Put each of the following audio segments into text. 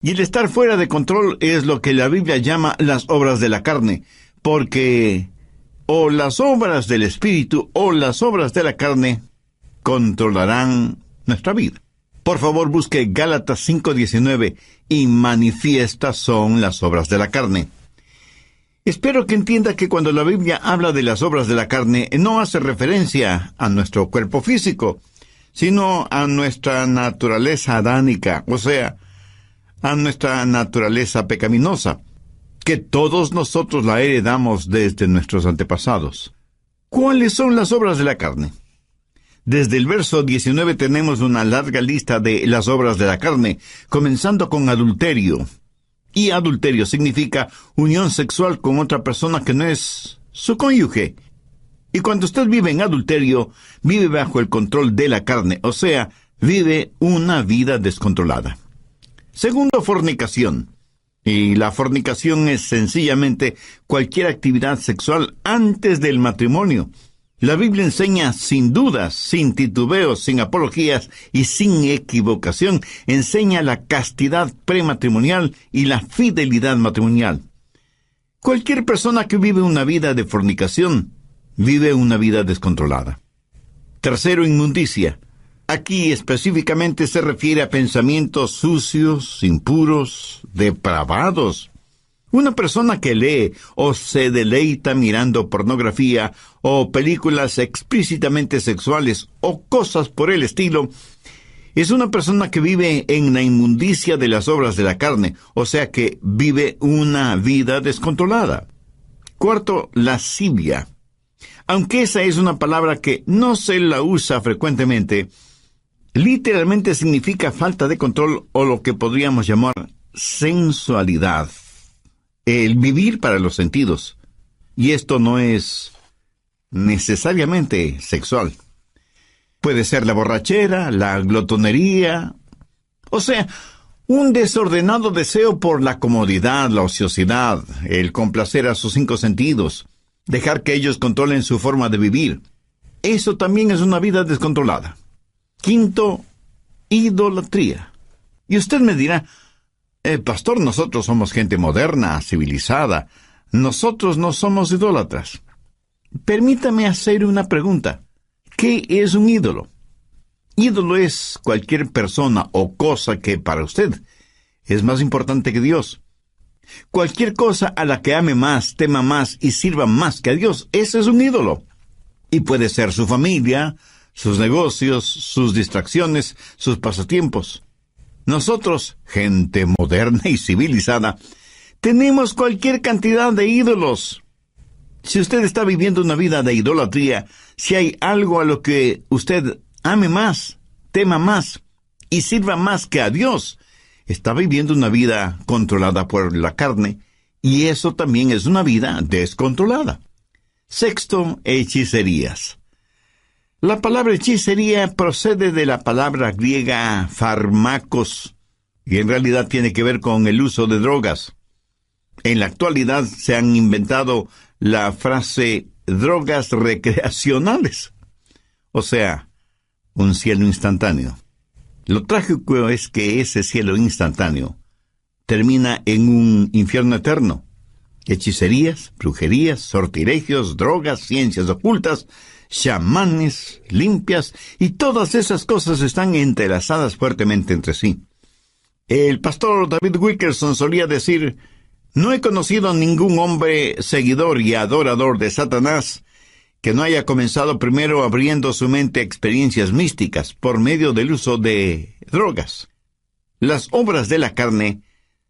Y el estar fuera de control es lo que la Biblia llama las obras de la carne, porque o las obras del Espíritu o las obras de la carne controlarán nuestra vida. Por favor, busque Gálatas 5:19, y manifiestas son las obras de la carne. Espero que entienda que cuando la Biblia habla de las obras de la carne, no hace referencia a nuestro cuerpo físico, sino a nuestra naturaleza adánica, o sea, a nuestra naturaleza pecaminosa, que todos nosotros la heredamos desde nuestros antepasados. ¿Cuáles son las obras de la carne? Desde el verso 19 tenemos una larga lista de las obras de la carne, comenzando con adulterio. Y adulterio significa unión sexual con otra persona que no es su cónyuge. Y cuando usted vive en adulterio, vive bajo el control de la carne, o sea, vive una vida descontrolada. Segundo, fornicación. Y la fornicación es sencillamente cualquier actividad sexual antes del matrimonio. La Biblia enseña sin dudas, sin titubeos, sin apologías y sin equivocación, enseña la castidad prematrimonial y la fidelidad matrimonial. Cualquier persona que vive una vida de fornicación, vive una vida descontrolada. Tercero, inmundicia. Aquí específicamente se refiere a pensamientos sucios, impuros, depravados. Una persona que lee o se deleita mirando pornografía o películas explícitamente sexuales o cosas por el estilo, es una persona que vive en la inmundicia de las obras de la carne, o sea que vive una vida descontrolada. Cuarto, lascivia. Aunque esa es una palabra que no se la usa frecuentemente, literalmente significa falta de control o lo que podríamos llamar sensualidad. El vivir para los sentidos. Y esto no es necesariamente sexual. Puede ser la borrachera, la glotonería, o sea, un desordenado deseo por la comodidad, la ociosidad, el complacer a sus 5 sentidos, dejar que ellos controlen su forma de vivir. Eso también es una vida descontrolada. Quinto, idolatría. Y usted me dirá, pastor, nosotros somos gente moderna, civilizada. Nosotros no somos idólatras. Permítame hacer una pregunta. ¿Qué es un ídolo? Ídolo es cualquier persona o cosa que para usted es más importante que Dios. Cualquier cosa a la que ame más, tema más y sirva más que a Dios, ese es un ídolo. Y puede ser su familia, sus negocios, sus distracciones, sus pasatiempos. Nosotros, gente moderna y civilizada, tenemos cualquier cantidad de ídolos. Si usted está viviendo una vida de idolatría, si hay algo a lo que usted ame más, tema más y sirva más que a Dios, está viviendo una vida controlada por la carne, y eso también es una vida descontrolada. Sexto, hechicerías. La palabra hechicería procede de la palabra griega fármacos, y en realidad tiene que ver con el uso de drogas. En la actualidad se han inventado la frase drogas recreacionales, o sea, un cielo instantáneo. Lo trágico es que ese cielo instantáneo termina en un infierno eterno. Hechicerías, brujerías, sortilegios, drogas, ciencias ocultas, chamanes, limpias, y todas esas cosas están entrelazadas fuertemente entre sí. El pastor David Wilkerson solía decir: no he conocido a ningún hombre seguidor y adorador de Satanás que no haya comenzado primero abriendo su mente a experiencias místicas por medio del uso de drogas. Las obras de la carne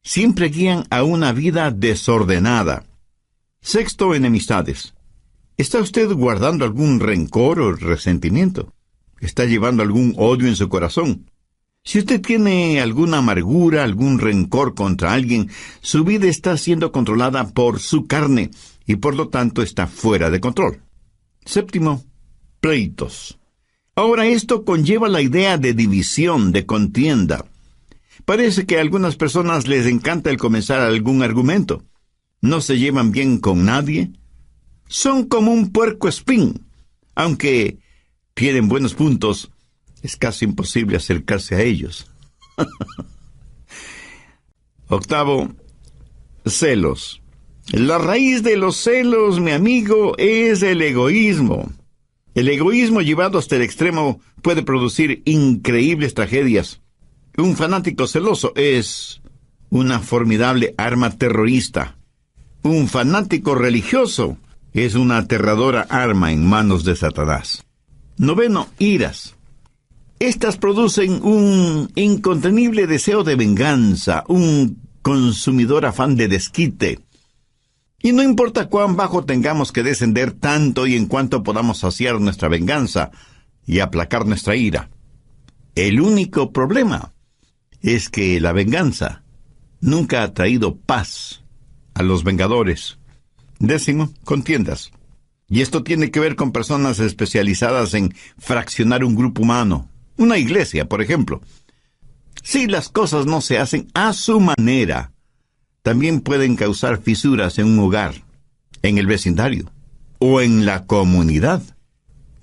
siempre guían a una vida desordenada. Sexto, enemistades. ¿Está usted guardando algún rencor o resentimiento? ¿Está llevando algún odio en su corazón? Si usted tiene alguna amargura, algún rencor contra alguien, su vida está siendo controlada por su carne y por lo tanto está fuera de control. Séptimo, pleitos. Ahora esto conlleva la idea de división, de contienda. Parece que a algunas personas les encanta el comenzar algún argumento. No se llevan bien con nadie. Son como un puercoespín. Aunque tienen buenos puntos, es casi imposible acercarse a ellos. Octavo, celos. La raíz de los celos, mi amigo, es el egoísmo. El egoísmo llevado hasta el extremo puede producir increíbles tragedias. Un fanático celoso es una formidable arma terrorista. Un fanático religioso es una aterradora arma en manos de Satanás. Noveno, iras. Estas producen un incontenible deseo de venganza, un consumidor afán de desquite. Y no importa cuán bajo tengamos que descender tanto y en cuanto podamos saciar nuestra venganza y aplacar nuestra ira. El único problema es que la venganza nunca ha traído paz a los vengadores. Décimo, contiendas. Y esto tiene que ver con personas especializadas en fraccionar un grupo humano, una iglesia, por ejemplo. Si las cosas no se hacen a su manera, también pueden causar fisuras en un hogar, en el vecindario o en la comunidad.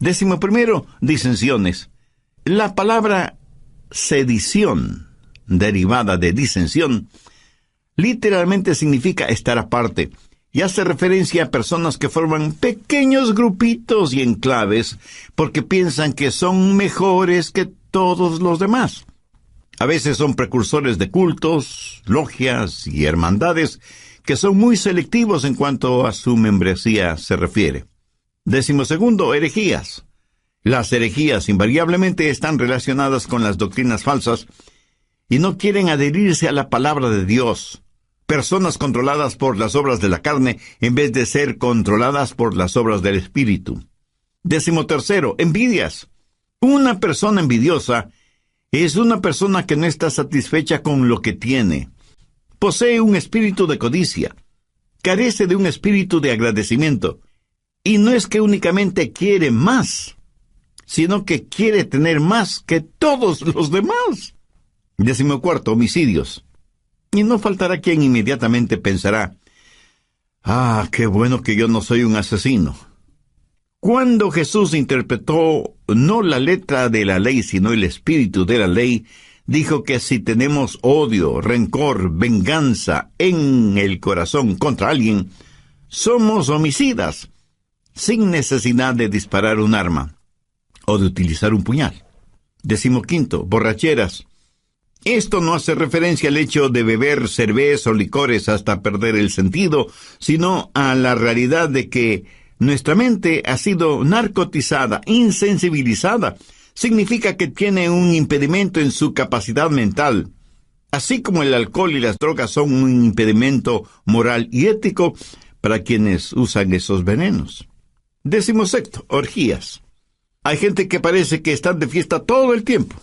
Décimo primero, disensiones. La palabra sedición, derivada de disensión, literalmente significa estar aparte y hace referencia a personas que forman pequeños grupitos y enclaves porque piensan que son mejores que todos los demás. A veces son precursores de cultos, logias y hermandades que son muy selectivos en cuanto a su membresía se refiere. Décimo segundo, herejías. Las herejías invariablemente están relacionadas con las doctrinas falsas y no quieren adherirse a la palabra de Dios. Personas controladas por las obras de la carne en vez de ser controladas por las obras del Espíritu. Décimo tercero, envidias. Una persona envidiosa es una persona que no está satisfecha con lo que tiene. Posee un espíritu de codicia. Carece de un espíritu de agradecimiento. Y no es que únicamente quiere más, sino que quiere tener más que todos los demás. Décimo cuarto, homicidios. Y no faltará quien inmediatamente pensará, qué bueno que yo no soy un asesino. Cuando Jesús interpretó no la letra de la ley, sino el espíritu de la ley, dijo que si tenemos odio, rencor, venganza en el corazón contra alguien, somos homicidas, sin necesidad de disparar un arma o de utilizar un puñal. Décimo quinto, borracheras. Esto no hace referencia al hecho de beber cerveza o licores hasta perder el sentido, sino a la realidad de que nuestra mente ha sido narcotizada, insensibilizada. Significa que tiene un impedimento en su capacidad mental. Así como el alcohol y las drogas son un impedimento moral y ético para quienes usan esos venenos. Décimo sexto, orgías. Hay gente que parece que están de fiesta todo el tiempo.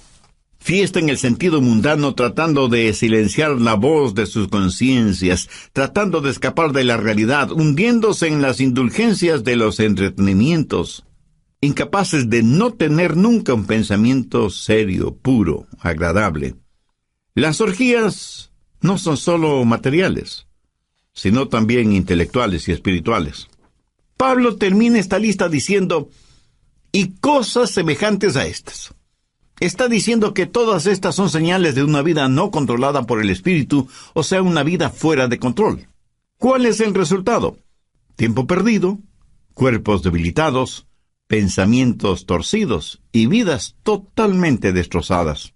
Fiesta en el sentido mundano, tratando de silenciar la voz de sus conciencias, tratando de escapar de la realidad, hundiéndose en las indulgencias de los entretenimientos, incapaces de no tener nunca un pensamiento serio, puro, agradable. Las orgías no son solo materiales, sino también intelectuales y espirituales. Pablo termina esta lista diciendo, y cosas semejantes a estas. Está diciendo que todas estas son señales de una vida no controlada por el Espíritu, o sea, una vida fuera de control. ¿Cuál es el resultado? Tiempo perdido, cuerpos debilitados, pensamientos torcidos y vidas totalmente destrozadas.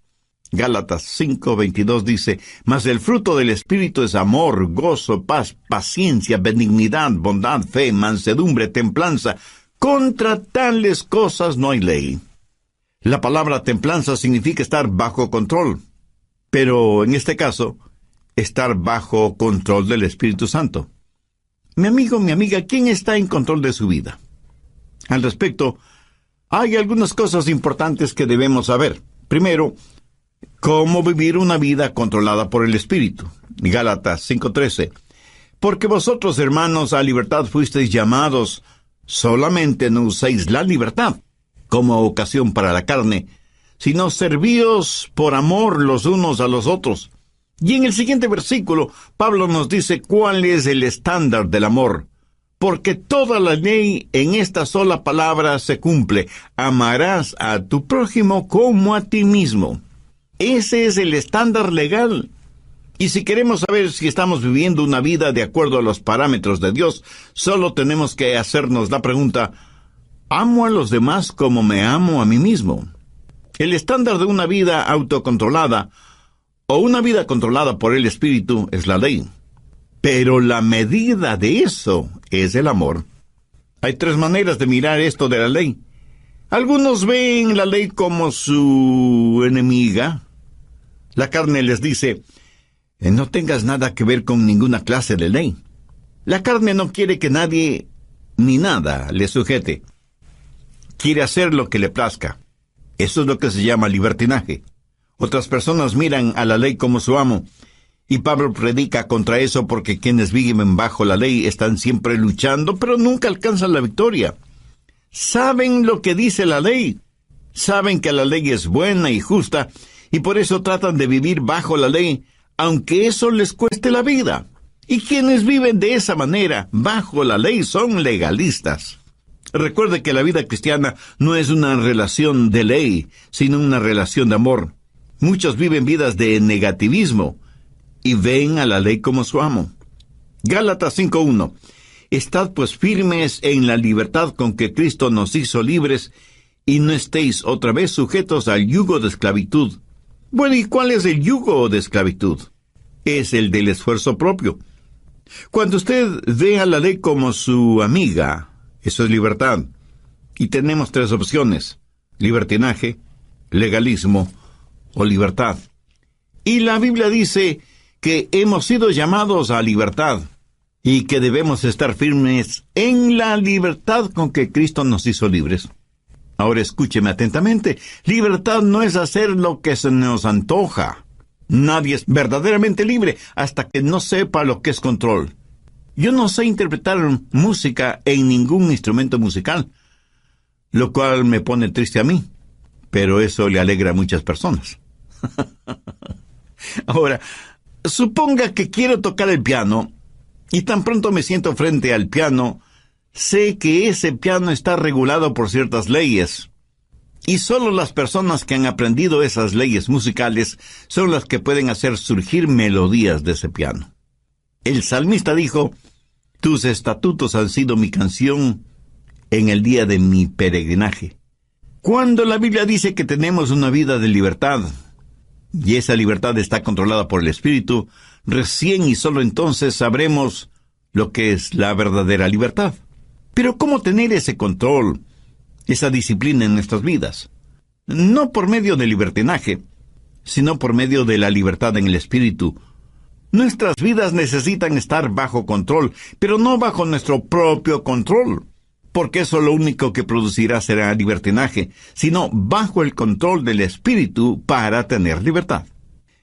Gálatas 5:22 dice, mas el fruto del Espíritu es amor, gozo, paz, paciencia, benignidad, bondad, fe, mansedumbre, templanza. Contra tales cosas no hay ley. La palabra templanza significa estar bajo control, pero en este caso, estar bajo control del Espíritu Santo. Mi amigo, mi amiga, ¿quién está en control de su vida? Al respecto, hay algunas cosas importantes que debemos saber. Primero, cómo vivir una vida controlada por el Espíritu. Gálatas 5:13. Porque vosotros, hermanos, a libertad fuisteis llamados, solamente no uséis la libertad como ocasión para la carne, sino servíos por amor los unos a los otros. Y en el siguiente versículo, Pablo nos dice cuál es el estándar del amor. Porque toda la ley en esta sola palabra se cumple. Amarás a tu prójimo como a ti mismo. Ese es el estándar legal. Y si queremos saber si estamos viviendo una vida de acuerdo a los parámetros de Dios, solo tenemos que hacernos la pregunta: ¿amo a los demás como me amo a mí mismo? El estándar de una vida autocontrolada o una vida controlada por el Espíritu es la ley. Pero la medida de eso es el amor. Hay 3 maneras de mirar esto de la ley. Algunos ven la ley como su enemiga. La carne les dice: no tengas nada que ver con ninguna clase de ley. La carne no quiere que nadie ni nada le sujete. Quiere hacer lo que le plazca. Eso es lo que se llama libertinaje. Otras personas miran a la ley como su amo. Y Pablo predica contra eso, porque quienes viven bajo la ley están siempre luchando, pero nunca alcanzan la victoria. Saben lo que dice la ley. Saben que la ley es buena y justa, y por eso tratan de vivir bajo la ley, aunque eso les cueste la vida. Y quienes viven de esa manera, bajo la ley, son legalistas. Recuerde que la vida cristiana no es una relación de ley, sino una relación de amor. Muchos viven vidas de negativismo y ven a la ley como su amo. Gálatas 5:1. Estad pues firmes en la libertad con que Cristo nos hizo libres, y no estéis otra vez sujetos al yugo de esclavitud. Bueno, ¿y cuál es el yugo de esclavitud? Es el del esfuerzo propio. Cuando usted ve a la ley como su amiga, eso es libertad. Y tenemos 3 opciones: libertinaje, legalismo o libertad. Y la Biblia dice que hemos sido llamados a libertad y que debemos estar firmes en la libertad con que Cristo nos hizo libres. Ahora escúcheme atentamente. Libertad no es hacer lo que se nos antoja. Nadie es verdaderamente libre hasta que no sepa lo que es control. Yo no sé interpretar música en ningún instrumento musical, lo cual me pone triste a mí, pero eso le alegra a muchas personas. Ahora, suponga que quiero tocar el piano, y tan pronto me siento frente al piano, sé que ese piano está regulado por ciertas leyes, y solo las personas que han aprendido esas leyes musicales son las que pueden hacer surgir melodías de ese piano. El salmista dijo: tus estatutos han sido mi canción en el día de mi peregrinaje. Cuando la Biblia dice que tenemos una vida de libertad, y esa libertad está controlada por el Espíritu, recién y solo entonces sabremos lo que es la verdadera libertad. Pero ¿cómo tener ese control, esa disciplina en nuestras vidas? No por medio del libertinaje, sino por medio de la libertad en el Espíritu. Nuestras vidas necesitan estar bajo control, pero no bajo nuestro propio control, porque eso lo único que producirá será libertinaje, sino bajo el control del Espíritu para tener libertad.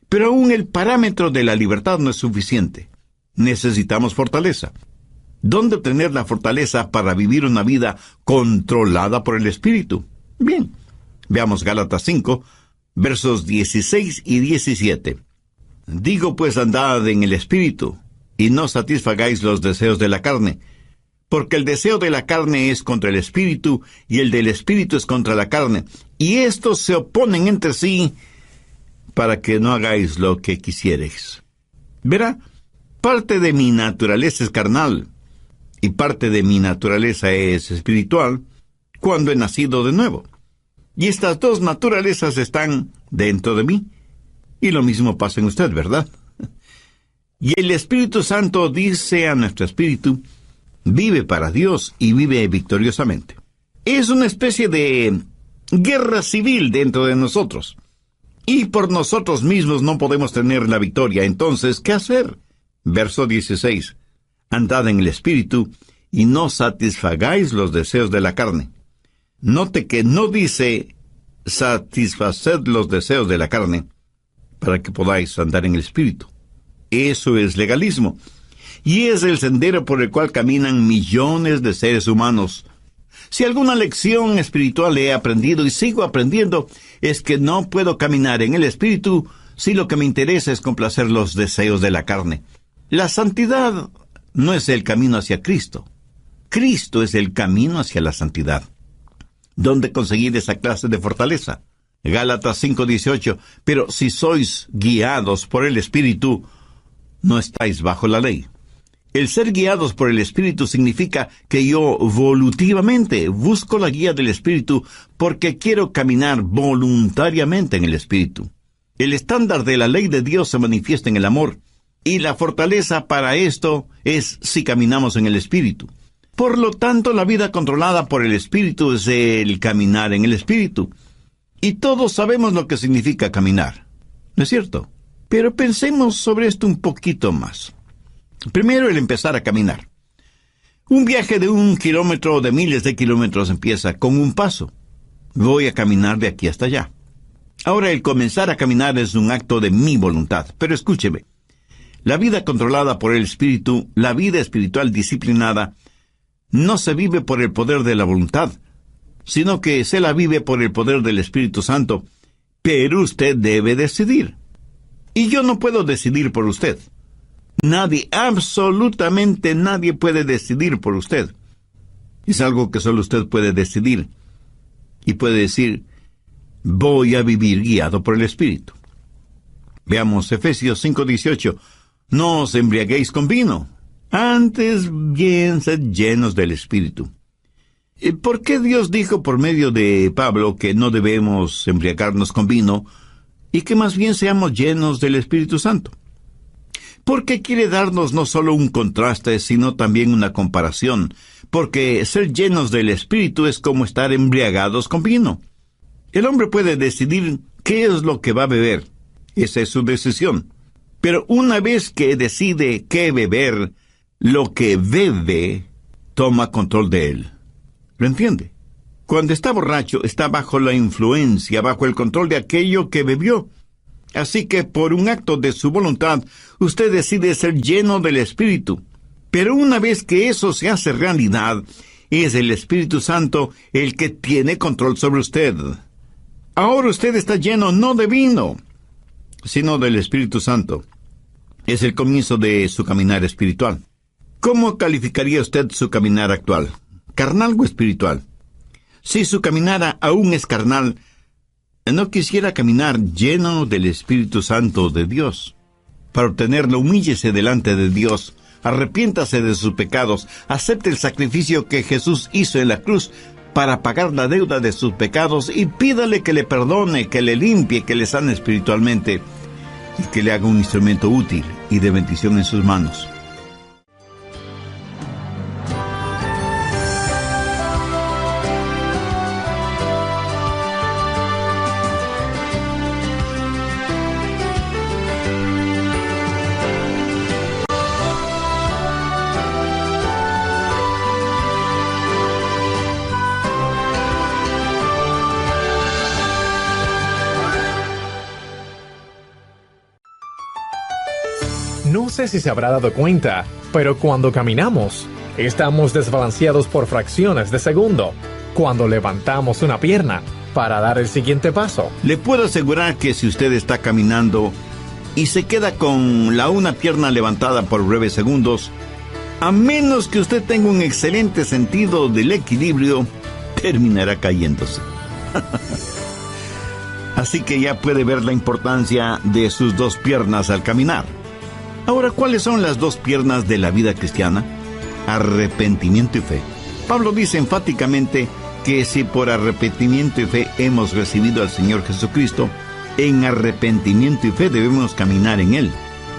Pero aún el parámetro de la libertad no es suficiente. Necesitamos fortaleza. ¿Dónde obtener la fortaleza para vivir una vida controlada por el Espíritu? Bien, veamos Gálatas 5, versos 16 y 17. Digo pues, andad en el Espíritu, y no satisfagáis los deseos de la carne, porque el deseo de la carne es contra el Espíritu, y el del Espíritu es contra la carne, y estos se oponen entre sí, para que no hagáis lo que quisiereis. Verá, parte de mi naturaleza es carnal, y parte de mi naturaleza es espiritual, cuando he nacido de nuevo. Y estas 2 naturalezas están dentro de mí. Y lo mismo pasa en usted, ¿verdad? Y el Espíritu Santo dice a nuestro espíritu: vive para Dios y vive victoriosamente. Es una especie de guerra civil dentro de nosotros. Y por nosotros mismos no podemos tener la victoria. Entonces, ¿qué hacer? Verso 16. Andad en el Espíritu, y no satisfagáis los deseos de la carne. Note que no dice satisfaced los deseos de la carne, para que podáis andar en el Espíritu. Eso es legalismo. Y es el sendero por el cual caminan millones de seres humanos. Si alguna lección espiritual he aprendido y sigo aprendiendo, es que no puedo caminar en el Espíritu si lo que me interesa es complacer los deseos de la carne. La santidad no es el camino hacia Cristo. Cristo es el camino hacia la santidad. ¿Dónde conseguir esa clase de fortaleza? Gálatas 5:18. Pero si sois guiados por el Espíritu, no estáis bajo la ley. El ser guiados por el Espíritu significa que yo volutivamente busco la guía del Espíritu porque quiero caminar voluntariamente en el Espíritu. El estándar de la ley de Dios se manifiesta en el amor, y la fortaleza para esto es si caminamos en el Espíritu. Por lo tanto, la vida controlada por el Espíritu es el caminar en el Espíritu. Y todos sabemos lo que significa caminar, ¿no es cierto? Pero pensemos sobre esto un poquito más. Primero, el empezar a caminar. Un viaje de 1 kilómetro o de miles de kilómetros empieza con un paso. Voy a caminar de aquí hasta allá. Ahora, el comenzar a caminar es un acto de mi voluntad. Pero escúcheme, la vida controlada por el Espíritu, la vida espiritual disciplinada, no se vive por el poder de la voluntad, sino que se la vive por el poder del Espíritu Santo. Pero usted debe decidir. Y yo no puedo decidir por usted. Nadie, absolutamente nadie puede decidir por usted. Es algo que solo usted puede decidir. Y puede decir, voy a vivir guiado por el Espíritu. Veamos Efesios 5:18. No os embriaguéis con vino, antes bien sed llenos del Espíritu. ¿Por qué Dios dijo por medio de Pablo que no debemos embriagarnos con vino y que más bien seamos llenos del Espíritu Santo? Porque quiere darnos no solo un contraste, sino también una comparación, porque ser llenos del Espíritu es como estar embriagados con vino. El hombre puede decidir qué es lo que va a beber. Esa es su decisión. Pero una vez que decide qué beber, lo que bebe toma control de él. ¿Lo entiende? Cuando está borracho, está bajo la influencia, bajo el control de aquello que bebió. Así que por un acto de su voluntad, usted decide ser lleno del Espíritu. Pero una vez que eso se hace realidad, es el Espíritu Santo el que tiene control sobre usted. Ahora usted está lleno no de vino, sino del Espíritu Santo. Es el comienzo de su caminar espiritual. ¿Cómo calificaría usted su caminar actual? ¿Carnal o espiritual? Si su caminar aún es carnal, no quisiera caminar lleno del Espíritu Santo de Dios. Para obtenerlo, humíllese delante de Dios, arrepiéntase de sus pecados, acepte el sacrificio que Jesús hizo en la cruz para pagar la deuda de sus pecados y pídale que le perdone, que le limpie, que le sane espiritualmente y que le haga un instrumento útil y de bendición en sus manos. No sé si se habrá dado cuenta, pero cuando caminamos, estamos desbalanceados por fracciones de segundo. Cuando levantamos una pierna para dar el siguiente paso. Le puedo asegurar que si usted está caminando y se queda con una pierna levantada por breves segundos, a menos que usted tenga un excelente sentido del equilibrio, terminará cayéndose. Así que ya puede ver la importancia de sus dos piernas al caminar. Ahora, ¿cuáles son las dos piernas de la vida cristiana? Arrepentimiento y fe. Pablo dice enfáticamente que si por arrepentimiento y fe hemos recibido al Señor Jesucristo, en arrepentimiento y fe debemos caminar en Él.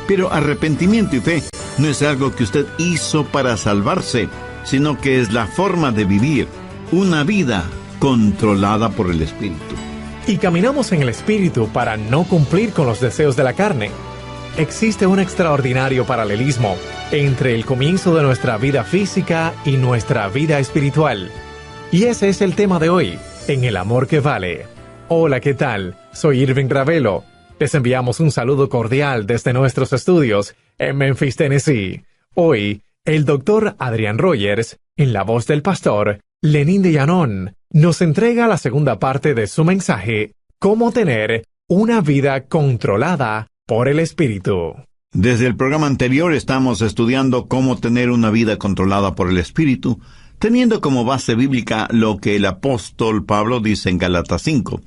Pero arrepentimiento y fe no es algo que usted hizo para salvarse, sino que es la forma de vivir una vida controlada por el Espíritu. Y caminamos en el Espíritu para no cumplir con los deseos de la carne. Existe un extraordinario paralelismo entre el comienzo de nuestra vida física y nuestra vida espiritual. Y ese es el tema de hoy, en El Amor que Vale. Hola, ¿qué tal? Soy Irving Ravelo. Les enviamos un saludo cordial desde nuestros estudios en Memphis, Tennessee. Hoy, el doctor Adrian Rogers, en la voz del pastor Lenín de Llanón, nos entrega la segunda parte de su mensaje, Cómo tener una vida controlada por el Espíritu. Desde el programa anterior estamos estudiando cómo tener una vida controlada por el Espíritu, teniendo como base bíblica lo que el apóstol Pablo dice en Gálatas 5,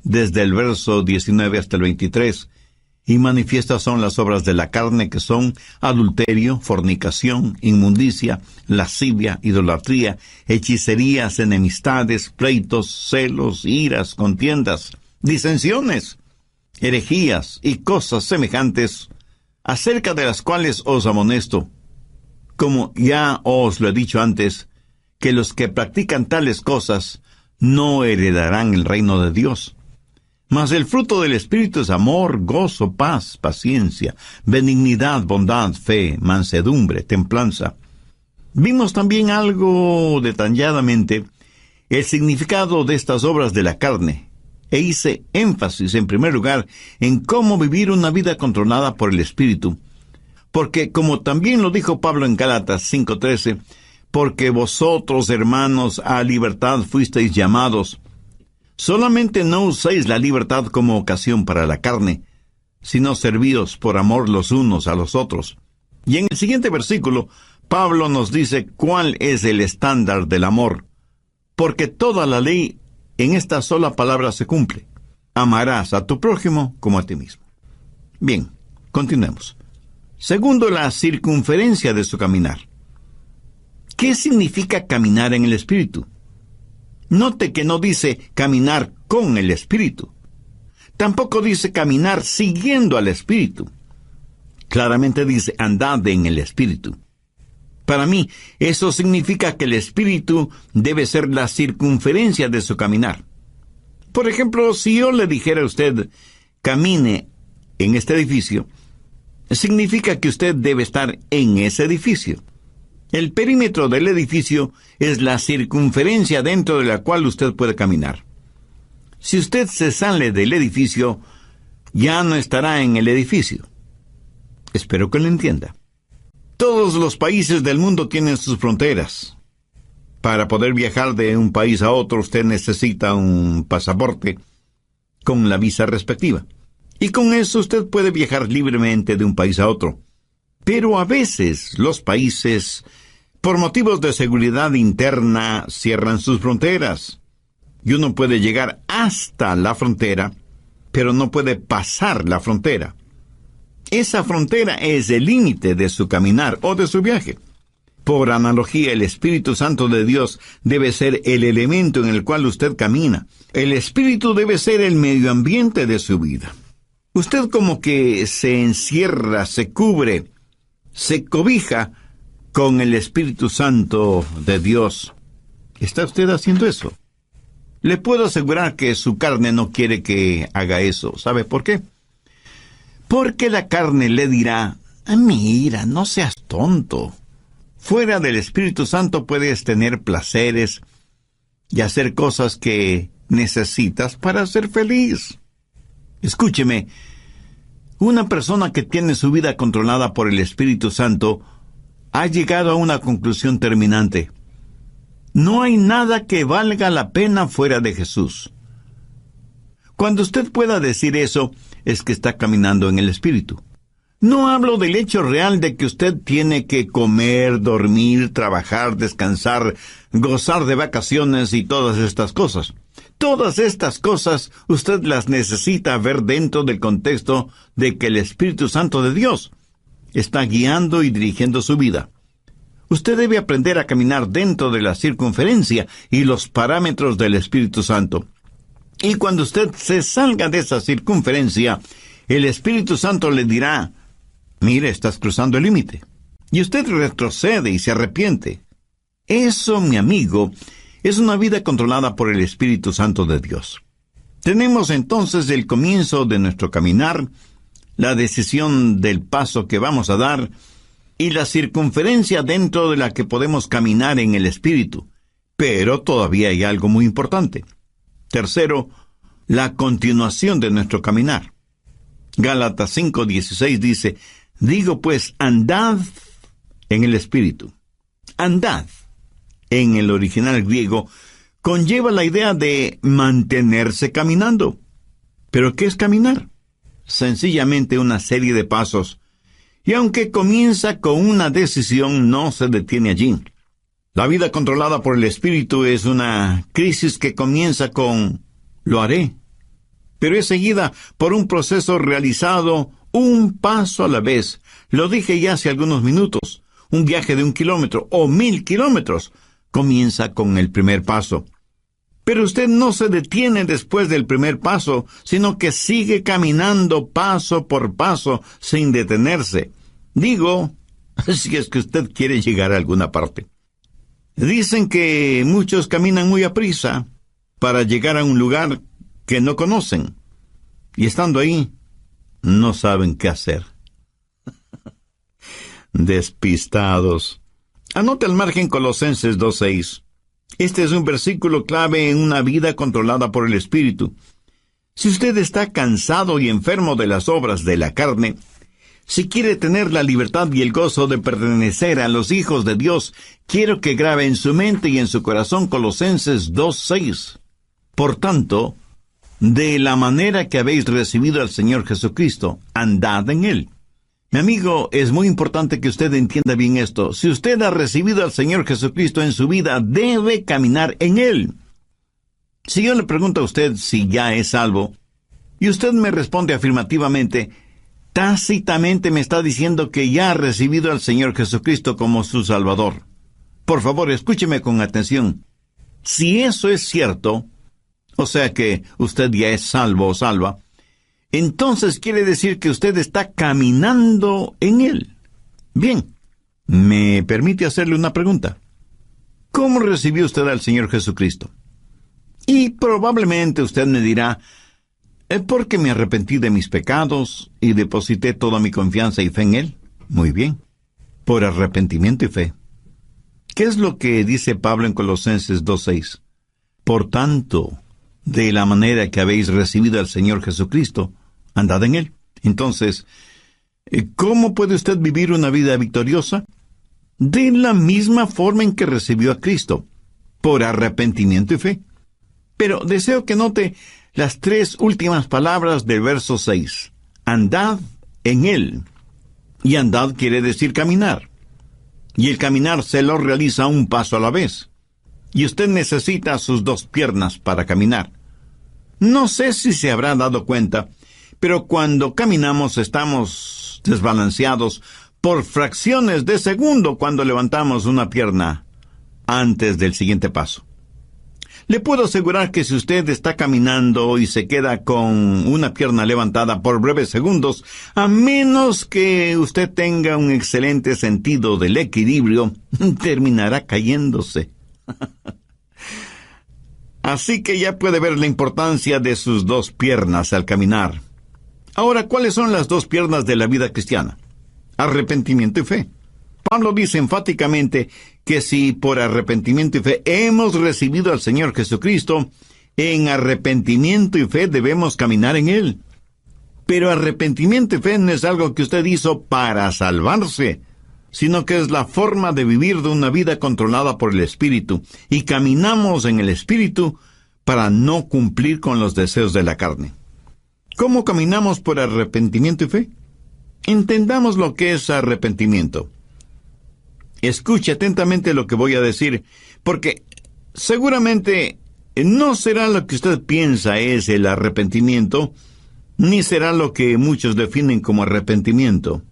desde el verso 19 hasta el 23. Y manifiestas son las obras de la carne, que son adulterio, fornicación, inmundicia, lascivia, idolatría, hechicerías, enemistades, pleitos, celos, iras, contiendas, disensiones, herejías y cosas semejantes, acerca de las cuales os amonesto, como ya os lo he dicho antes, que los que practican tales cosas no heredarán el reino de Dios. Mas el fruto del Espíritu es amor, gozo, paz, paciencia, benignidad, bondad, fe, mansedumbre, templanza. Vimos también algo detalladamente el significado de estas obras de la carne, e hice énfasis en primer lugar en cómo vivir una vida controlada por el Espíritu, porque como también lo dijo Pablo en Gálatas 5:13, porque vosotros, hermanos, a libertad fuisteis llamados. Solamente no uséis la libertad como ocasión para la carne, sino servíos por amor los unos a los otros. Y en el siguiente versículo, Pablo nos dice cuál es el estándar del amor, porque toda la ley en esta sola palabra se cumple: amarás a tu prójimo como a ti mismo. Bien, continuemos. Segundo, la circunferencia de su caminar. ¿Qué significa caminar en el Espíritu? Note que no dice caminar con el Espíritu. Tampoco dice caminar siguiendo al Espíritu. Claramente dice andad en el Espíritu. Para mí, eso significa que el Espíritu debe ser la circunferencia de su caminar. Por ejemplo, si yo le dijera a usted, camine en este edificio, significa que usted debe estar en ese edificio. El perímetro del edificio es la circunferencia dentro de la cual usted puede caminar. Si usted se sale del edificio, ya no estará en el edificio. Espero que lo entienda. Todos los países del mundo tienen sus fronteras. Para poder viajar de un país a otro, usted necesita un pasaporte con la visa respectiva. Y con eso usted puede viajar libremente de un país a otro. Pero a veces los países, por motivos de seguridad interna, cierran sus fronteras. Y uno puede llegar hasta la frontera, pero no puede pasar la frontera. Esa frontera es el límite de su caminar o de su viaje. Por analogía, el Espíritu Santo de Dios debe ser el elemento en el cual usted camina. El Espíritu debe ser el medio ambiente de su vida. Usted como que se encierra, se cubre, se cobija con el Espíritu Santo de Dios. ¿Está usted haciendo eso? Le puedo asegurar que su carne no quiere que haga eso. ¿Sabe por qué? Porque la carne le dirá, mira, no seas tonto. Fuera del Espíritu Santo puedes tener placeres y hacer cosas que necesitas para ser feliz. Escúcheme, una persona que tiene su vida controlada por el Espíritu Santo ha llegado a una conclusión terminante. No hay nada que valga la pena fuera de Jesús. Cuando usted pueda decir eso, es que está caminando en el Espíritu. No hablo del hecho real de que usted tiene que comer, dormir, trabajar, descansar, gozar de vacaciones y todas estas cosas. Todas estas cosas usted las necesita ver dentro del contexto de que el Espíritu Santo de Dios está guiando y dirigiendo su vida. Usted debe aprender a caminar dentro de la circunferencia y los parámetros del Espíritu Santo. Y cuando usted se salga de esa circunferencia, el Espíritu Santo le dirá, mire, estás cruzando el límite. Y usted retrocede y se arrepiente. Eso, mi amigo, es una vida controlada por el Espíritu Santo de Dios. Tenemos entonces el comienzo de nuestro caminar, la decisión del paso que vamos a dar, y la circunferencia dentro de la que podemos caminar en el Espíritu. Pero todavía hay algo muy importante. Tercero, la continuación de nuestro caminar. Gálatas 5:16 dice, digo pues, andad en el Espíritu. Andad, en el original griego, conlleva la idea de mantenerse caminando. ¿Pero qué es caminar? Sencillamente una serie de pasos. Y aunque comienza con una decisión, no se detiene allí. La vida controlada por el Espíritu es una crisis que comienza con «lo haré», pero es seguida por un proceso realizado un paso a la vez. Lo dije ya hace algunos minutos. Un viaje de 1 kilómetro o 1000 kilómetros comienza con el primer paso. Pero usted no se detiene después del primer paso, sino que sigue caminando paso por paso sin detenerse. Digo, si es que usted quiere llegar a alguna parte. Dicen que muchos caminan muy aprisa para llegar a un lugar que no conocen. Y estando ahí, no saben qué hacer. Despistados. Anote al margen Colosenses 2:6. Este es un versículo clave en una vida controlada por el Espíritu. Si usted está cansado y enfermo de las obras de la carne, si quiere tener la libertad y el gozo de pertenecer a los hijos de Dios, quiero que grabe en su mente y en su corazón Colosenses 2:6. Por tanto, de la manera que habéis recibido al Señor Jesucristo, andad en Él. Mi amigo, es muy importante que usted entienda bien esto. Si usted ha recibido al Señor Jesucristo en su vida, debe caminar en Él. Si yo le pregunto a usted si ya es salvo, y usted me responde afirmativamente, tácitamente me está diciendo que ya ha recibido al Señor Jesucristo como su Salvador. Por favor, escúcheme con atención. Si eso es cierto, o sea que usted ya es salvo o salva, entonces quiere decir que usted está caminando en Él. Bien, ¿me permite hacerle una pregunta? ¿Cómo recibió usted al Señor Jesucristo? Y probablemente usted me dirá, porque me arrepentí de mis pecados y deposité toda mi confianza y fe en Él. Muy bien, por arrepentimiento y fe. ¿Qué es lo que dice Pablo en Colosenses 2:6? Por tanto, de la manera que habéis recibido al Señor Jesucristo, andad en Él. Entonces, ¿cómo puede usted vivir una vida victoriosa? De la misma forma en que recibió a Cristo, por arrepentimiento y fe. Pero deseo que note las 3 últimas palabras del verso 6. Andad en Él. Y andad quiere decir caminar. Y el caminar se lo realiza un paso a la vez. Y usted necesita sus 2 piernas para caminar. No sé si se habrá dado cuenta, pero cuando caminamos estamos desbalanceados por fracciones de segundo cuando levantamos una pierna antes del siguiente paso. Le puedo asegurar que si usted está caminando y se queda con una pierna levantada por breves segundos, a menos que usted tenga un excelente sentido del equilibrio, terminará cayéndose. Así que ya puede ver la importancia de sus 2 piernas al caminar. Ahora, ¿cuáles son las 2 piernas de la vida cristiana? Arrepentimiento y fe. Pablo dice enfáticamente que si por arrepentimiento y fe hemos recibido al Señor Jesucristo, en arrepentimiento y fe debemos caminar en Él. Pero arrepentimiento y fe no es algo que usted hizo para salvarse, sino que es la forma de vivir de una vida controlada por el Espíritu, y caminamos en el Espíritu para no cumplir con los deseos de la carne. ¿Cómo caminamos por arrepentimiento y fe? Entendamos lo que es arrepentimiento. Escuche atentamente lo que voy a decir, porque seguramente no será lo que usted piensa es el arrepentimiento, ni será lo que muchos definen como arrepentimiento.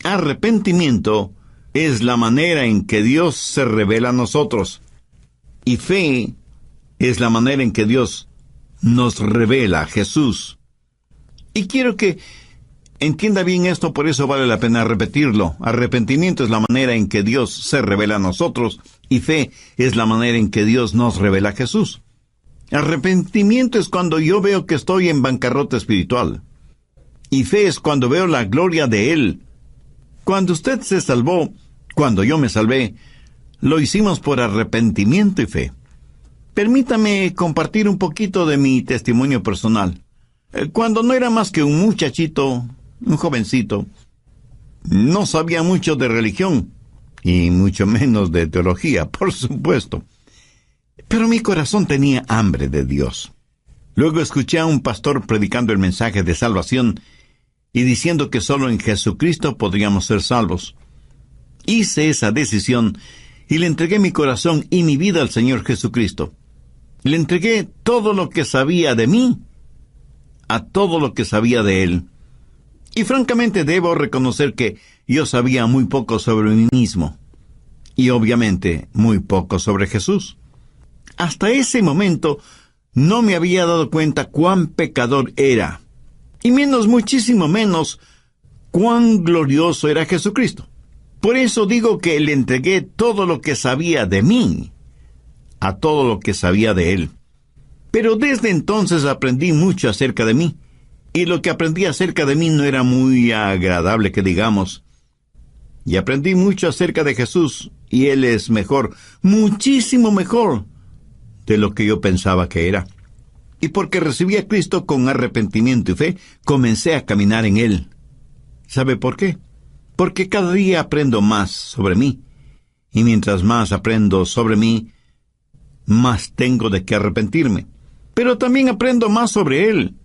Arrepentimiento es la manera en que Dios se revela a nosotros, y fe es la manera en que Dios nos revela a Jesús. Y quiero que entienda bien esto, por eso vale la pena repetirlo. Arrepentimiento es la manera en que Dios se revela a nosotros, y fe es la manera en que Dios nos revela a Jesús. Arrepentimiento es cuando yo veo que estoy en bancarrota espiritual, y fe es cuando veo la gloria de Él. Cuando usted se salvó, cuando yo me salvé, lo hicimos por arrepentimiento y fe. Permítame compartir un poquito de mi testimonio personal. Cuando no era más que un muchachito, un jovencito, no sabía mucho de religión, y mucho menos de teología, por supuesto. Pero mi corazón tenía hambre de Dios. Luego escuché a un pastor predicando el mensaje de salvación y diciendo que solo en Jesucristo podríamos ser salvos. Hice esa decisión y le entregué mi corazón y mi vida al Señor Jesucristo. Le entregué todo lo que sabía de mí a todo lo que sabía de Él. Y francamente debo reconocer que yo sabía muy poco sobre mí mismo. Y obviamente muy poco sobre Jesús. Hasta ese momento no me había dado cuenta cuán pecador era. Y muchísimo menos, cuán glorioso era Jesucristo. Por eso digo que le entregué todo lo que sabía de mí, a todo lo que sabía de Él. Pero desde entonces aprendí mucho acerca de mí. Y lo que aprendí acerca de mí no era muy agradable, que digamos. Y aprendí mucho acerca de Jesús, y Él es mejor, muchísimo mejor de lo que yo pensaba que era. Y porque recibí a Cristo con arrepentimiento y fe, comencé a caminar en Él. ¿Sabe por qué? Porque cada día aprendo más sobre mí. Y mientras más aprendo sobre mí, más tengo de qué arrepentirme. Pero también aprendo más sobre Él.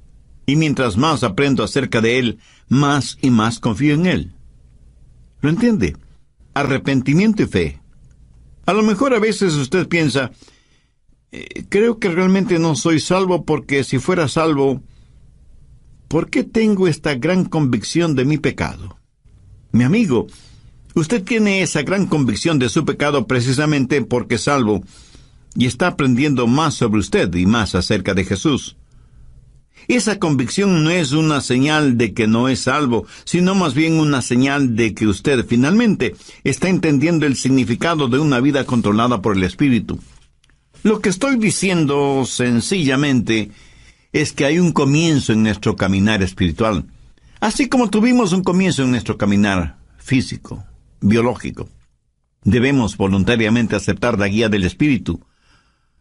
Y mientras más aprendo acerca de Él, más y más confío en Él. ¿Lo entiende? Arrepentimiento y fe. A lo mejor a veces usted piensa, creo que realmente no soy salvo, porque si fuera salvo, ¿por qué tengo esta gran convicción de mi pecado? Mi amigo, usted tiene esa gran convicción de su pecado precisamente porque es salvo y está aprendiendo más sobre usted y más acerca de Jesús. Esa convicción no es una señal de que no es salvo, sino más bien una señal de que usted finalmente está entendiendo el significado de una vida controlada por el Espíritu. Lo que estoy diciendo sencillamente es que hay un comienzo en nuestro caminar espiritual, así como tuvimos un comienzo en nuestro caminar físico, biológico. Debemos voluntariamente aceptar la guía del Espíritu.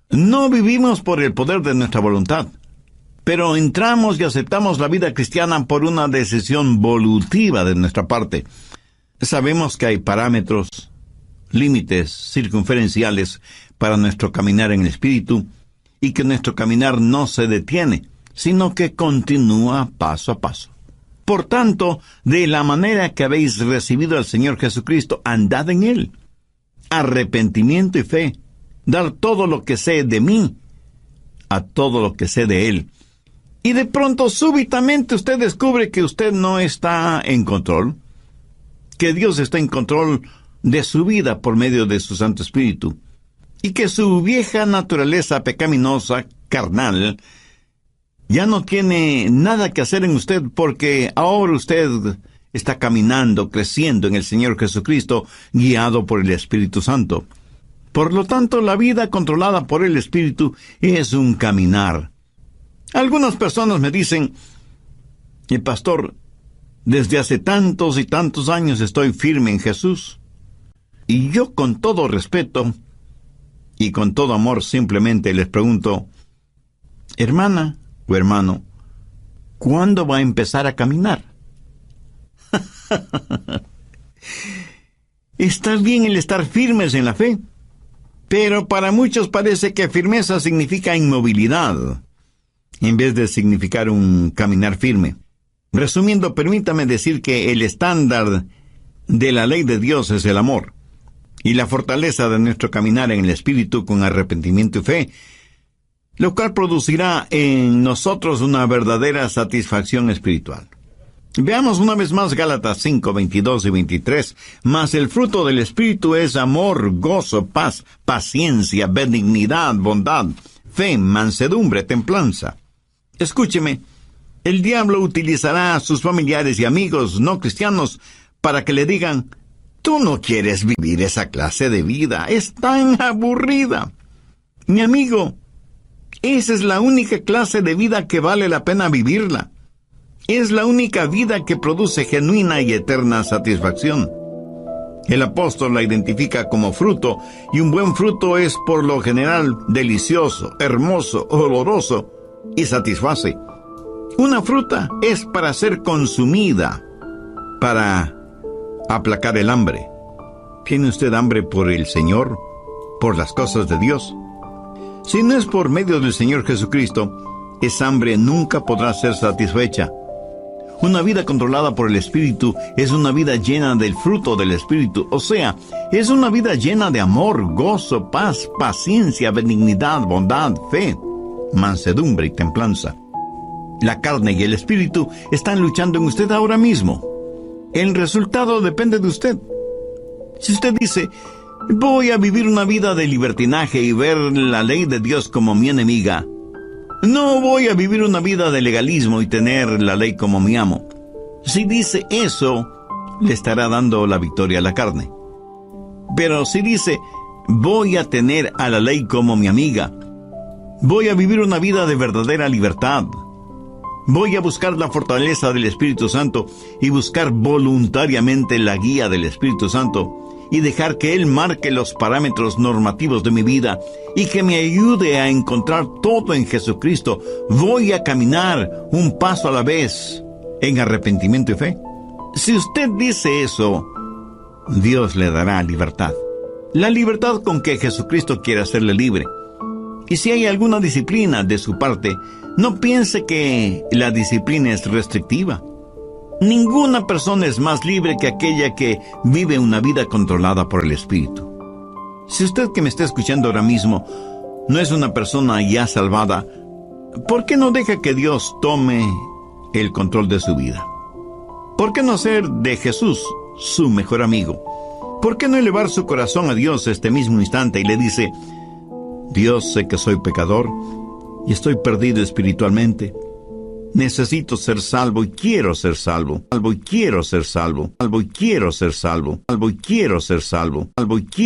No vivimos por el poder de nuestra voluntad, pero entramos y aceptamos la vida cristiana por una decisión volutiva de nuestra parte. Sabemos que hay parámetros, límites circunferenciales para nuestro caminar en el Espíritu, y que nuestro caminar no se detiene, sino que continúa paso a paso. Por tanto, de la manera que habéis recibido al Señor Jesucristo, andad en Él. Arrepentimiento y fe. Dar todo lo que sé de mí a todo lo que sé de Él. Y de pronto, súbitamente, usted descubre que usted no está en control, que Dios está en control de su vida por medio de su Santo Espíritu, y que su vieja naturaleza pecaminosa, carnal, ya no tiene nada que hacer en usted, porque ahora usted está caminando, creciendo en el Señor Jesucristo, guiado por el Espíritu Santo. Por lo tanto, la vida controlada por el Espíritu es un caminar. Algunas personas me dicen, pastor, desde hace tantos y tantos años estoy firme en Jesús. Y yo, con todo respeto y con todo amor, simplemente les pregunto, hermana o hermano, ¿cuándo va a empezar a caminar? Está bien el estar firmes en la fe, pero para muchos parece que firmeza significa inmovilidad, en vez de significar un caminar firme. Resumiendo, permítame decir que el estándar de la ley de Dios es el amor, y la fortaleza de nuestro caminar en el Espíritu con arrepentimiento y fe, lo cual producirá en nosotros una verdadera satisfacción espiritual. Veamos una vez más Gálatas 5, 22 y 23. Mas el fruto del Espíritu es amor, gozo, paz, paciencia, benignidad, bondad, fe, mansedumbre, templanza. Escúcheme, el diablo utilizará a sus familiares y amigos no cristianos para que le digan, tú no quieres vivir esa clase de vida, es tan aburrida. Mi amigo, esa es la única clase de vida que vale la pena vivirla. Es la única vida que produce genuina y eterna satisfacción. El apóstol la identifica como fruto, y un buen fruto es por lo general delicioso, hermoso, oloroso y satisface. Una fruta es para ser consumida, para aplacar el hambre. ¿Tiene usted hambre por el Señor, por las cosas de Dios? Si no es por medio del Señor Jesucristo, esa hambre nunca podrá ser satisfecha. Una vida controlada por el Espíritu es una vida llena del fruto del Espíritu, o sea, es una vida llena de amor, gozo, paz, paciencia, benignidad, bondad, fe, mansedumbre y templanza. La carne y el espíritu están luchando en usted ahora mismo. El resultado depende de usted. Si usted dice, voy a vivir una vida de libertinaje y ver la ley de Dios como mi enemiga, no voy a vivir una vida de legalismo y tener la ley como mi amo. Si dice eso, le estará dando la victoria a la carne. Pero si dice, voy a tener a la ley como mi amiga, voy a vivir una vida de verdadera libertad, voy a buscar la fortaleza del Espíritu Santo y buscar voluntariamente la guía del Espíritu Santo y dejar que Él marque los parámetros normativos de mi vida y que me ayude a encontrar todo en Jesucristo. Voy a caminar un paso a la vez en arrepentimiento y fe. Si usted dice eso, Dios le dará libertad. La libertad con que Jesucristo quiere hacerle libre. Y si hay alguna disciplina de su parte, no piense que la disciplina es restrictiva. Ninguna persona es más libre que aquella que vive una vida controlada por el Espíritu. Si usted que me está escuchando ahora mismo no es una persona ya salvada, ¿por qué no deja que Dios tome el control de su vida? ¿Por qué no hacer de Jesús su mejor amigo? ¿Por qué no elevar su corazón a Dios este mismo instante y le dice, Dios, sé que soy pecador y estoy perdido espiritualmente. Necesito ser salvo y quiero ser salvo. Salvo y quiero ser salvo. Salvo y quiero ser salvo. Salvo y quiero ser salvo. Salvo y quiero